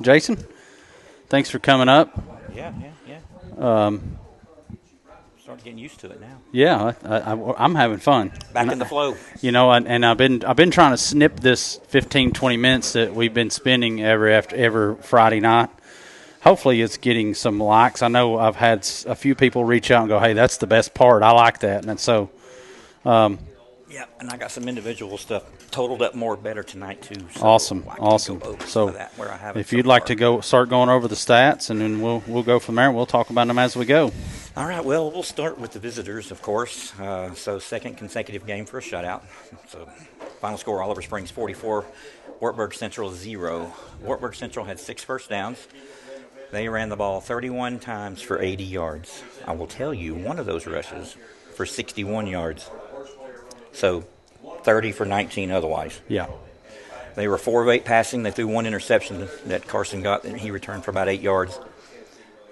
Jason, thanks for coming up. Yeah. Starting getting used to it now. Yeah, I'm having fun. Back in the flow. And I've been trying to snip this 15, 20 minutes that we've been spending every Friday night. Hopefully, it's getting some likes. I know I've had a few people reach out and go, "Hey, that's the best part. I like that." And so, Yeah, and I got some individual stuff totaled up more better tonight too. So awesome. I can go over some So, of that where I haven't if so you'd like far. to start going over the stats, and then we'll go from there. We'll talk about them as we go. All right. Well, we'll start with the visitors, of course. So second consecutive game for a shutout. So final score: Oliver Springs 44, Wartburg Central 0. Wartburg Central had 6 first downs. They ran the ball 31 times for 80 yards. I will tell you, one of those rushes for 61 yards. So 30 for 19 otherwise. Yeah. They were 4 of 8 passing. They threw 1 interception that Carson got, and he returned for about 8 yards.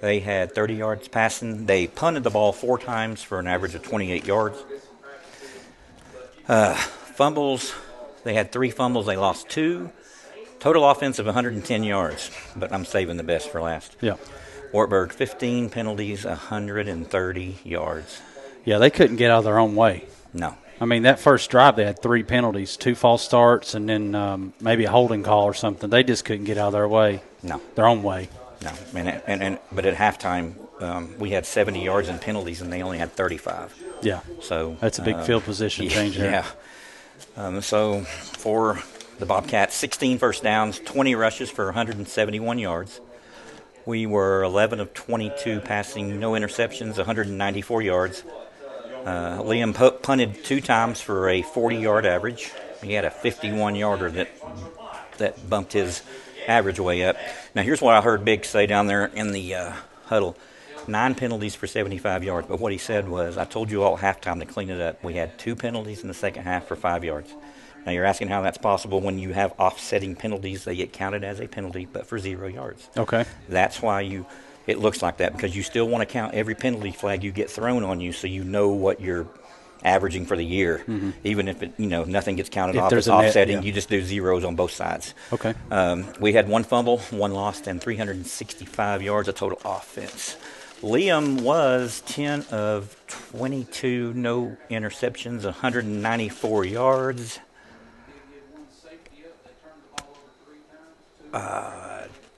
They had 30 yards passing. They punted the ball 4 times for an average of 28 yards. Fumbles, they had 3 fumbles. They lost 2. Total offense of 110 yards, but I'm saving the best for last. Yeah. Wartburg, 15 penalties, 130 yards. Yeah, they couldn't get out of their own way. No. I mean, that first drive, they had 3 penalties, 2 false starts, and then maybe a holding call or something. They just couldn't get out of their way. No. Their own way. No. But at halftime, we had 70 yards in penalties, and they only had 35. Yeah. So That's a big field position change there. Yeah. So for the Bobcats, 16 first downs, 20 rushes for 171 yards. We were 11 of 22 passing, no interceptions, 194 yards. Liam punted 2 times for a 40-yard average. He had a 51-yarder that bumped his average way up. Now, here's what I heard Big say down there in the huddle. 9 penalties for 75 yards. But what he said was, I told you all at halftime to clean it up. We had 2 penalties in the second half for 5 yards. Now, you're asking how that's possible. When you have offsetting penalties, they get counted as a penalty, but for 0 yards. Okay. That's why it looks like that, because you still want to count every penalty flag you get thrown on you, so you know what you're averaging for the year. Mm-hmm. Even if nothing gets counted off as offsetting, you just do zeros on both sides. Okay. We had 1 fumble, 1 lost, and 365 yards of total offense. Liam was 10 of 22, no interceptions, 194 yards.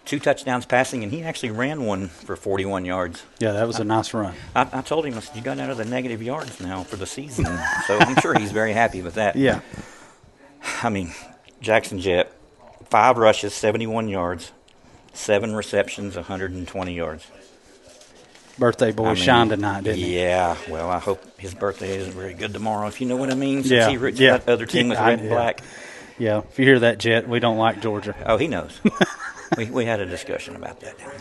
2 touchdowns passing, and he actually ran one for 41 yards. Yeah, that was a nice run. I told him, I said, you got out of the negative yards now for the season. So I'm sure he's very happy with that. Yeah. I mean, Jackson Jett, 5 rushes, 71 yards, 7 receptions, 120 yards. Birthday boy shined tonight, didn't he? Yeah. Well, I hope his birthday isn't very good tomorrow, if you know what I mean, since Yeah. he roots for that other team with red and black. Yeah. If you hear that, Jet, we don't like Georgia. Oh, he knows. we had a discussion about that down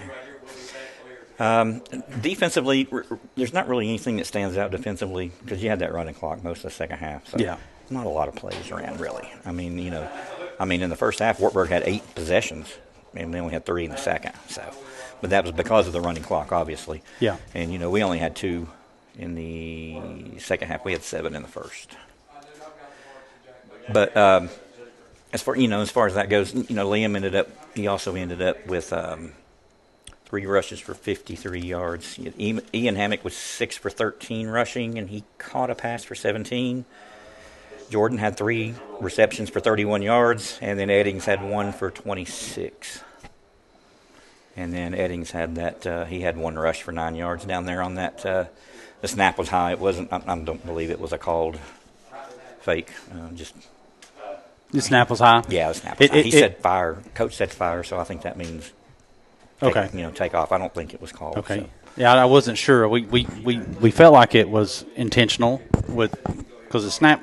there. Defensively, there's not really anything that stands out defensively, because you had that running clock most of the second half. So Yeah. not a lot of plays ran, really. I mean, in the first half, Wartburg had 8 possessions, and they only had 3 in the second. So, but that was because of the running clock, obviously. Yeah. And we only had 2 in the second half. We had 7 in the first. But as far as that goes, Liam also ended up with 3 rushes for 53 yards. Ian Hammock was 6 for 13 rushing, and he caught a pass for 17. Jordan had 3 receptions for 31 yards, and then Eddings had 1 for 26. And then Eddings had he had 1 rush for 9 yards down there on that. The snap was high. It wasn't. I don't believe it was a called fake. The snap was high? Yeah, the snap was high. He said fire. Coach said fire, so I think that means take off. I don't think it was called. Okay. So. Yeah, I wasn't sure. We felt like it was intentional because the snap,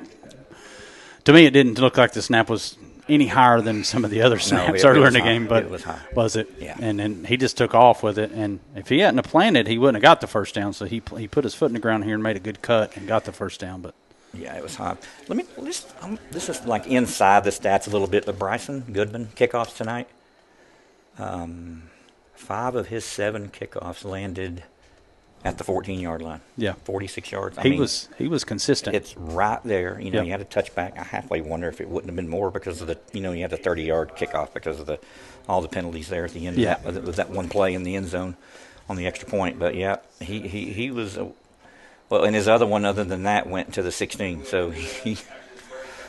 to me, it didn't look like the snap was any higher than some of the other snaps earlier in the game, but it was high. Was it? Yeah. And then he just took off with it, and if he hadn't have planted, he wouldn't have got the first down. So he put his foot in the ground here and made a good cut and got the first down. But yeah, it was high. This is like inside the stats a little bit, but Bryson Goodman kickoffs tonight. 5 of his 7 kickoffs landed at the 14-yard line. Yeah. 46 yards. He was consistent. It's right there. You know, Yep. you had a touchback. I halfway wonder if it wouldn't have been more because of the, you know, you had a 30-yard kickoff because of all the penalties there at the end. Yeah. Of that, with that one play in the end zone on the extra point. But yeah, he was. Well, and his other one, other than that, went to the 16. So he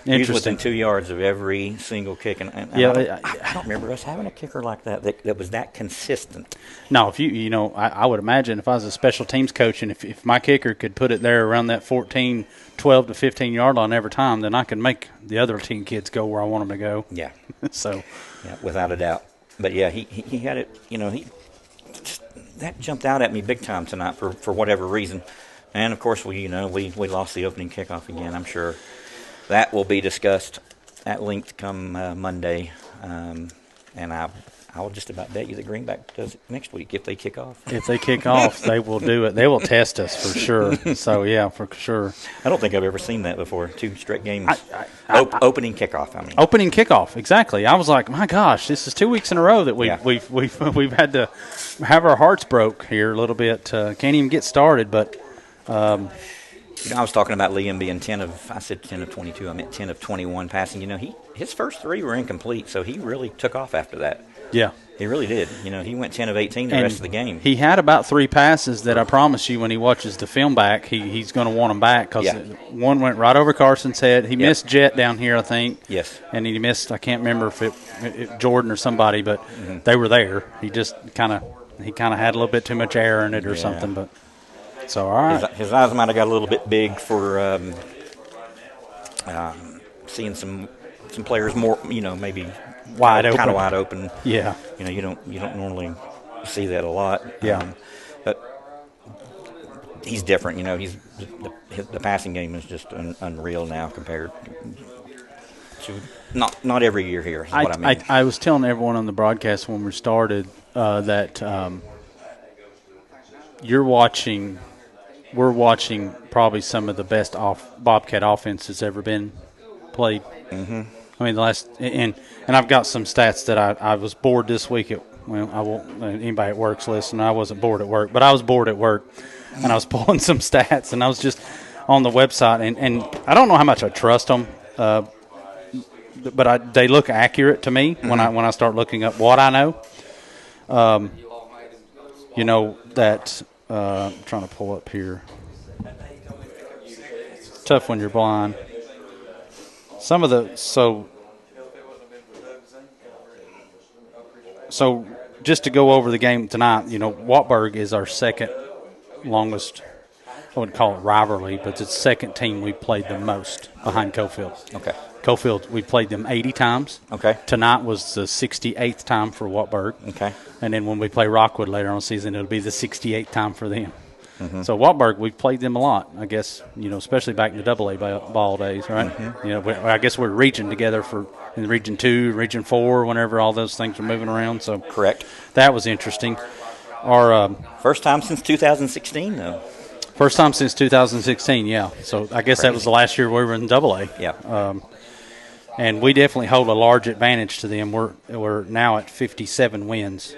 was within 2 yards of every single kick. And I don't remember us having a kicker like that was that consistent. No, if you know, I would imagine if I was a special teams coach and if my kicker could put it there around that 14, 12 to 15-yard line every time, then I could make the other team kids go where I want them to go. Yeah. So. Yeah, without a doubt. But yeah, he had it. You know, that jumped out at me big time tonight for whatever reason. And of course, we lost the opening kickoff again. I'm sure that will be discussed at length come Monday. And I will just about bet you that Greenback does it next week if they kick off. If they kick off, they will do it. They will test us for sure. So, yeah, for sure. I don't think I've ever seen that before. 2 straight games. Opening kickoff, I mean. Opening kickoff, exactly. I was like, my gosh, this is 2 weeks in a row that we've had to have our hearts broke here a little bit. Can't even get started, but I was talking about Liam being 10 of 22. I meant 10 of 21 passing. You know, his first 3 were incomplete, so he really took off after that. Yeah. He really did. You know, he went 10 of 18 the rest of the game. He had about 3 passes that I promise you when he watches the film back, he's going to want them back because one went right over Carson's head. He missed Jet down here, I think. Yes. And he missed, I can't remember if it Jordan or somebody, but they were there. He just kind of had a little bit too much air in it or something, but. So, all right. His eyes might have got a little bit big for seeing some players more, you know, maybe kind of wide open. Yeah. You know, you don't normally see that a lot. Yeah. But he's different. You know, the passing game is just unreal now compared to not every year here. Is what I mean. I was telling everyone on the broadcast when we started that we're watching probably some of the best Bobcat offense that's ever been played. Mm-hmm. I mean, and I've got some stats that I was bored this week. I won't anybody at work's listen. I wasn't bored at work, but I was bored at work, and I was pulling some stats, and I was just on the website, and I don't know how much I trust them, but they look accurate to me when I start looking up what I know. You know that. I'm trying to pull up here. It's tough when you're blind. So just to go over the game tonight, you know, Wartburg is our second longest, I wouldn't call it rivalry, but it's the second team we played the most behind Cofield. Okay. Cofield, we played them 80 times. Okay. Tonight was the 68th time for Wartburg. Okay. And then when we play Rockwood later on the season, it'll be the 68th time for them. Mm-hmm. So Wartburg, we've played them a lot, I guess, you know, especially back in the AA ball days, right? Mm-hmm. You know, I guess we're region together in Region 2, Region 4, whenever all those things are moving around. So correct. That was interesting. Our first time since 2016, though. First time since 2016, yeah. So I guess that was the last year we were in AA. Yeah. And we definitely hold a large advantage to them. We're now at 57 wins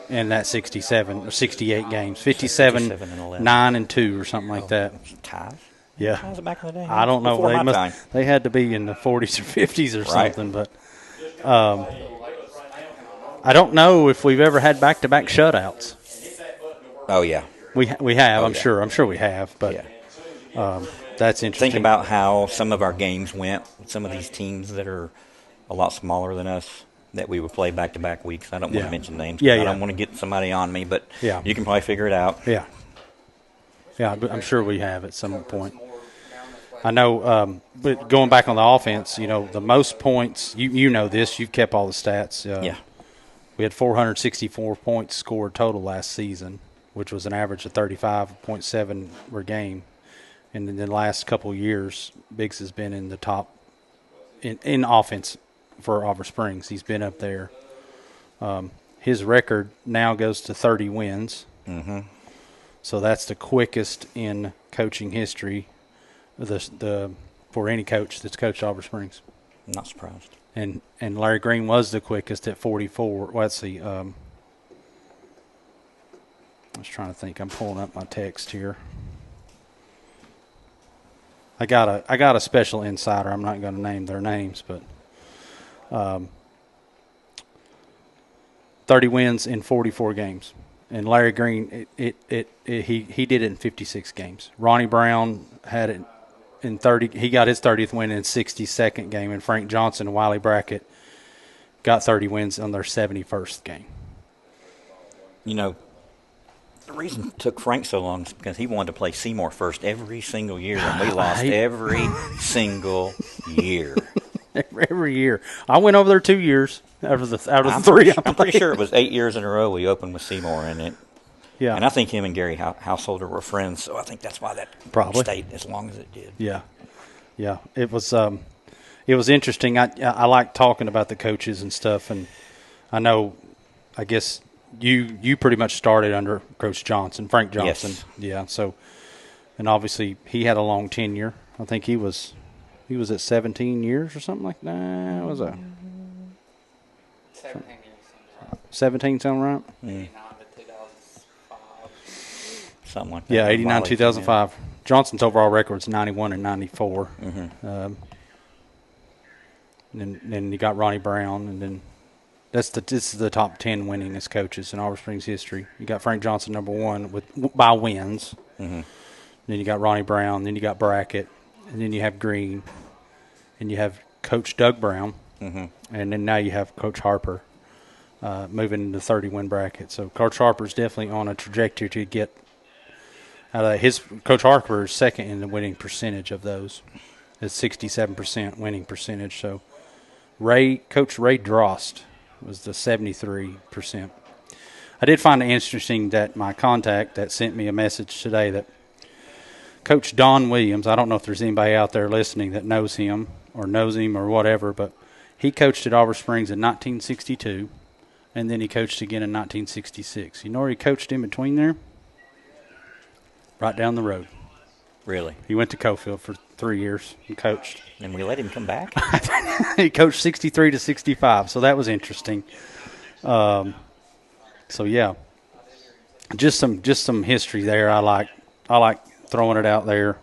in that 68 games. 57 9-2 or something like that. Ties? Yeah. Ties back in the day. I don't know. Before they had to be in the 40s or 50s or something. But I don't know if we've ever had back-to-back shutouts. Oh, yeah. We have, I'm sure. I'm sure we have. But that's interesting. Think about how some of our games went. Some of these teams that are a lot smaller than us that we would play back-to-back weeks. I don't want to mention names. I don't want to get somebody on me, but you can probably figure it out. Yeah. Yeah, I'm sure we have at some point. I know, but going back on the offense, you know, the most points, you know this, you've kept all the stats. We had 464 points scored total last season, which was an average of 35.7 per game. And in the last couple of years, Biggs has been in the top in offense for Auburn Springs. He's been up there. His record now goes to 30 wins. Mm-hmm. So that's the quickest in coaching history for any coach that's coached Auburn Springs. Not surprised. And Larry Green was the quickest at 44. Well, let's see. I was trying to think. I'm pulling up my text here. I got a special insider. I'm not going to name their names, but 30 wins in 44 games. And Larry Green, he did it in 56 games. Ronnie Brown had it in 30. He got his 30th win in 62nd game, and Frank Johnson and Wiley Brackett got 30 wins on their 71st game. You know, the reason it took Frank so long is because he wanted to play Seymour first every single year, and we lost every single year. Every year. I went over there 2 years out of the three. I'm pretty sure it was 8 years in a row we opened with Seymour in it. Yeah. And I think him and Gary Householder were friends, so I think that's why that Probably stayed as long as it did. Yeah. Yeah. It was interesting. I like talking about the coaches and stuff, and I know, I guess you pretty much started under Coach Johnson, Frank Johnson. Yes. Yeah. So, and obviously he had a long tenure. I think he was at 17 years or something like that. What was that? 17 years. 17 sound right? 89 to 2005. Something like that. Yeah, 89, Wiley, 2005. Johnson's overall record is 91 and 94. And then you got Ronnie Brown, and then this is the top 10 winningest coaches in Auburn Springs history. You got Frank Johnson number one by wins. Then you got Ronnie Brown. Then you got Brackett, and then you have Green, and you have Coach Doug Brown, and then now you have Coach Harper moving into 30-win bracket. So Coach Harper's definitely on a trajectory to get out of his. Coach Harper is second in the winning percentage of those. It's 67% winning percentage. So Coach Ray Drost was the 73%. I did find it interesting that my contact that sent me a message today that Coach Don Williams, I don't know if there's anybody out there listening that knows him or whatever, but he coached at Auburn Springs in 1962, and then he coached again in 1966. You know where he coached in between there? Right down the road. Really? He went to Cofield for 3 years and coached. And we let him come back? He coached 63 to 65, so that was interesting. So yeah, just some history there. I like throwing it out there.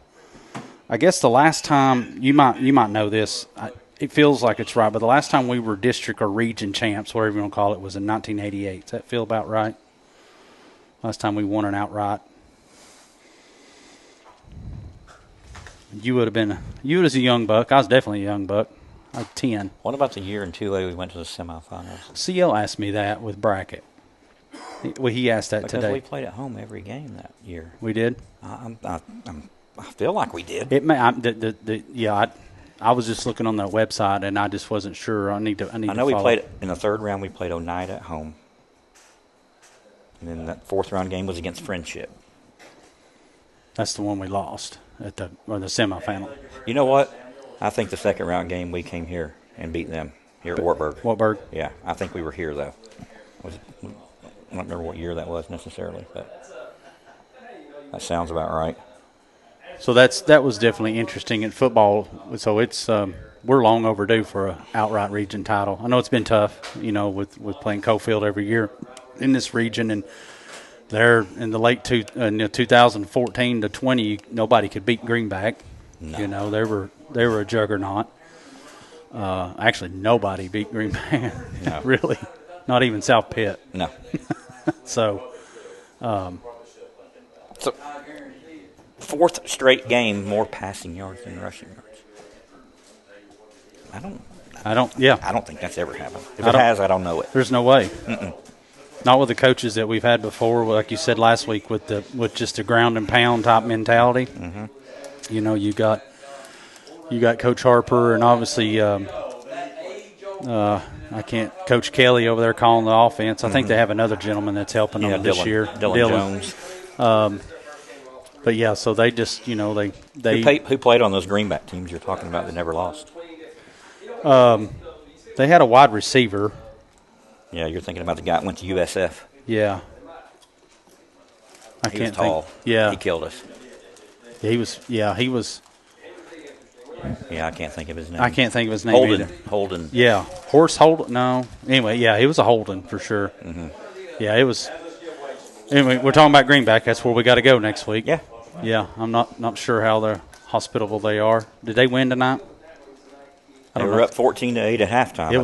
I guess the last time you might know this. It feels like it's right, but the last time we were district or region champs, whatever you want to call it, was in 1988. Does that feel about right? Last time we won an outright. You was a young buck. I was definitely a young buck. I was 10. What about the year in 2A we went to the semifinals? CL asked me that with Brackett. He asked that Because today. we played at home every game that year. We did. I feel like we did. It may. I was just looking on their website and I just wasn't sure. I need to. I know we played in the third round. We played Oneida at home, and then that fourth round game was against Friendship. That's the one we lost at the semifinal. You know what? I think the second round game we came here and beat them here at Wartburg. Wartburg. Yeah, I think we were here though. I don't remember what year that was necessarily, but that sounds about right. So that was definitely interesting in football. So it's we're long overdue for a outright region title. I know it's been tough, with playing Cofield every year in this region, and there in the late 2014 to 20, nobody could beat Greenback. No. They were a juggernaut. Actually, nobody beat Greenback. No. Really, not even South Pitt. No. So fourth straight game, more passing yards than rushing yards. I don't think that's ever happened. If it has, I don't know it. There's no way. Not with the coaches that we've had before, like you said last week, with just a ground and pound type mentality. You got Coach Harper, and obviously Coach Kelly over there calling the offense. I think they have another gentleman that's helping them this year, Dylan Jones. But yeah, so they just they who played on those Greenback teams you're talking about that never lost? They had a wide receiver. Yeah, you're thinking about the guy that went to USF. Yeah. He was tall. Yeah. He killed us. He was. Yeah, I can't think of his name. I can't think of his name either. Holden. Yeah. Horse Holden. No. Anyway, yeah, he was a Holden for sure. Yeah, it was. Anyway, we're talking about Greenback. That's where we got to go next week. Yeah. Yeah, I'm not sure how hospitable they are. Did they win tonight? They were up 14-8 at halftime. It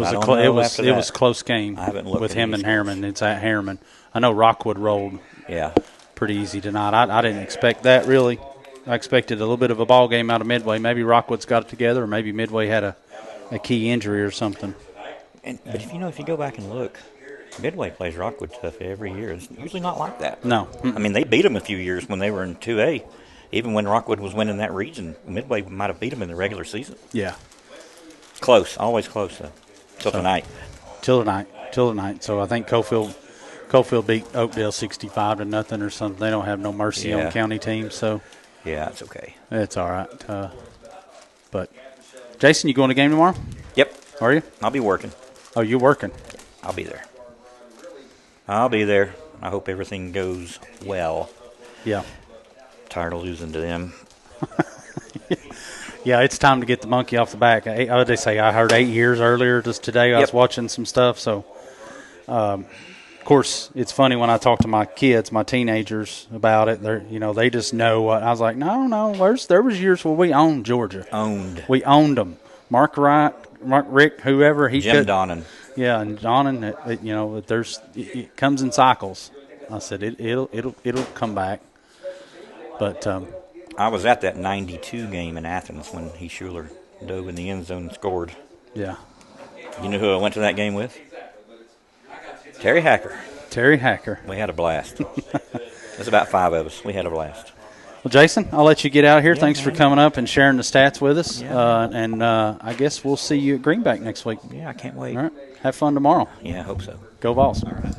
was it was close game I haven't looked with at him any and scores. Harriman. It's at Harriman. I know Rockwood rolled Yeah. pretty easy tonight. I didn't expect that really. I expected a little bit of a ball game out of Midway. Maybe Rockwood's got it together, or maybe Midway had a key injury or something. But if you go back and look, Midway plays Rockwood tough every year. It's usually not like that. No. I mean, they beat them a few years when they were in 2A. Even when Rockwood was winning that region, Midway might have beat them in the regular season. Yeah. Close, always close though. Till tonight. Till tonight. So I think Cofield beat Oakdale 65-0 or something. They don't have no mercy Yeah. on county teams, so Yeah, it's okay. it's all right. But Jason, you going to game tomorrow? Yep, Are you? I'll be working. Oh, you're working. I'll be there. I hope everything goes well. Yeah. Tired of losing to them. Yeah, it's time to get the monkey off the back. They say I heard 8 years earlier just today. I was Yep. watching some stuff. So, of course, it's funny when I talk to my kids, my teenagers, about it. They just know what I was like. No. There was years where we owned Georgia. Owned. We owned them. Mark Wright, Mark Rick, whoever he Jim could. Donnan. Yeah, and Donnan. It comes in cycles. I said it'll come back. But I was at that 92 game in Athens when Heath Schuler dove in the end zone and scored. yeah, You know who I went to that game with? Terry Hacker. Terry Hacker. We had a blast. There's about 5 of us. We had a blast. Well, Jason, I'll let you get out of here. Yeah, Thanks for man. coming up and sharing the stats with us. Yeah. I guess we'll see you at Greenback next week. Yeah, I can't wait. All right. Have fun tomorrow. Yeah, I hope so. Go Vols. All right.